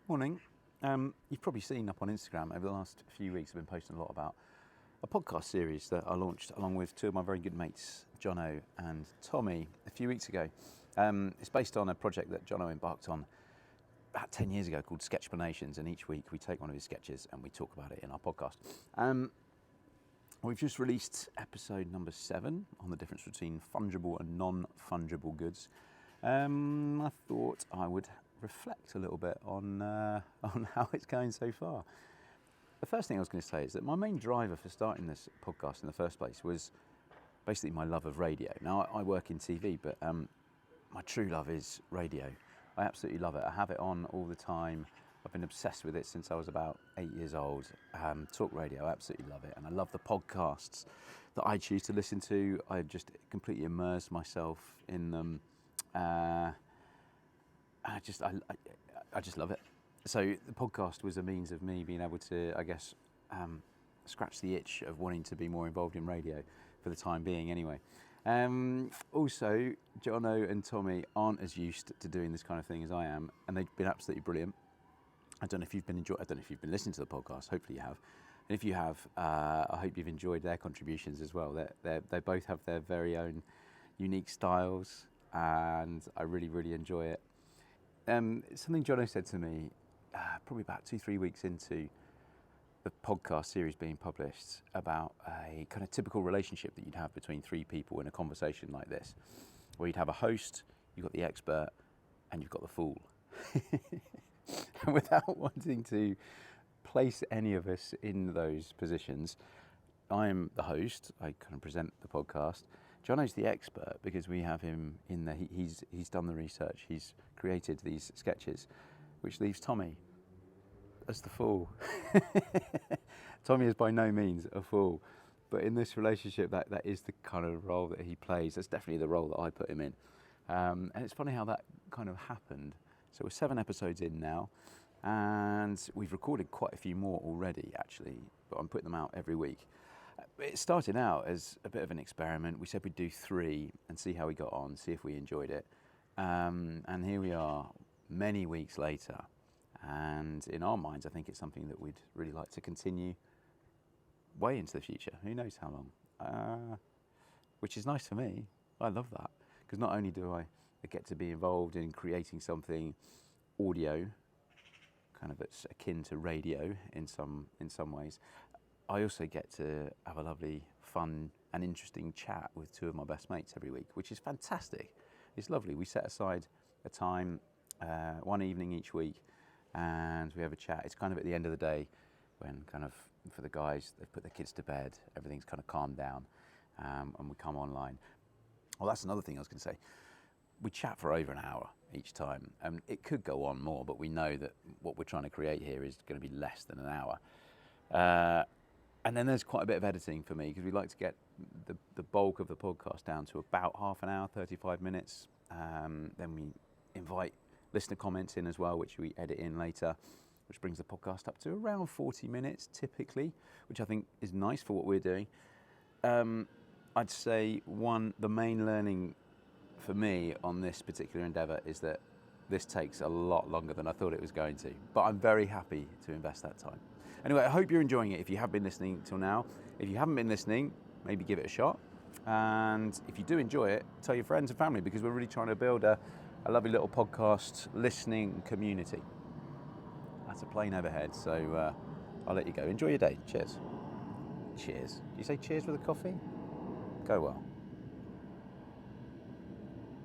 Morning. You've probably seen up on Instagram over the last few weeks, I've been posting a lot about a podcast series that I launched along with two of my very good mates, Jono and Tommy, a few weeks ago. It's based on a project that Jono embarked on about 10 years ago called Sketchplanations, and each week we take one of his sketches and we talk about it in our podcast. We've just released episode number 7 on the difference between fungible and non-fungible goods. I thought I would reflect a little bit on how it's going so far. The first thing I was going to say is that my main driver for starting this podcast in the first place was basically my love of radio. Now, I work in TV, but my true love is radio. I absolutely love it. I have it on all the time. I've been obsessed with it since I was about 8 years old. Talk radio, I absolutely love it. And I love the podcasts that I choose to listen to. I just completely immerse myself in them. I just love it. So the podcast was a means of me being able to, I guess, scratch the itch of wanting to be more involved in radio for the time being anyway. Also, Jono and Tommy aren't as used to doing this kind of thing as I am, and they've been absolutely brilliant. I don't know if you've been listening to the podcast. Hopefully you have. And if you have, I hope you've enjoyed their contributions as well. They both have their very own unique styles, and I really, really enjoy it. Something Jono said to me probably about 2-3 weeks into the podcast series being published about a kind of typical relationship that you'd have between 3 people in a conversation like this, where you'd have a host, you've got the expert, and you've got the fool. And without wanting to place any of us in those positions, I'm the host. I kind of present the podcast. Jono's the expert because we have him in there. He's done the research. He's created these sketches, which leaves Tommy as the fool. Tommy is by no means a fool, but in this relationship, that is the kind of role that he plays. That's definitely the role that I put him in. And it's funny how that kind of happened. So we're 7 episodes in now, and we've recorded quite a few more already, actually, but I'm putting them out every week. It started out as a bit of an experiment. We said we'd do 3 and see how we got on, see if we enjoyed it. And here we are, many weeks later. And in our minds, I think it's something that we'd really like to continue way into the future. Who knows how long? Which is nice for me. I love that. Because not only do I get to be involved in creating something audio, kind of that's akin to radio in some ways, I also get to have a lovely, fun and interesting chat with 2 of my best mates every week, which is fantastic. It's lovely. We set aside a time, one evening each week, and we have a chat. It's kind of at the end of the day when kind of, for the guys, they've put their kids to bed, everything's kind of calmed down, and we come online. Well, that's another thing I was going to say. We chat for over an hour each time. It could go on more, but we know that what we're trying to create here is going to be less than an hour. And then there's quite a bit of editing for me because we like to get the bulk of the podcast down to about half an hour, 35 minutes. Then we invite listener comments in as well, which we edit in later, which brings the podcast up to around 40 minutes typically, which I think is nice for what we're doing. I'd say the main learning for me on this particular endeavour is that this takes a lot longer than I thought it was going to, but I'm very happy to invest that time. Anyway, I hope you're enjoying it if you have been listening till now. If you haven't been listening, maybe give it a shot. And if you do enjoy it, tell your friends and family, because we're really trying to build a lovely little podcast listening community. That's a plane overhead, so I'll let you go. Enjoy your day. Cheers. Cheers. Do you say cheers with a coffee? Go well.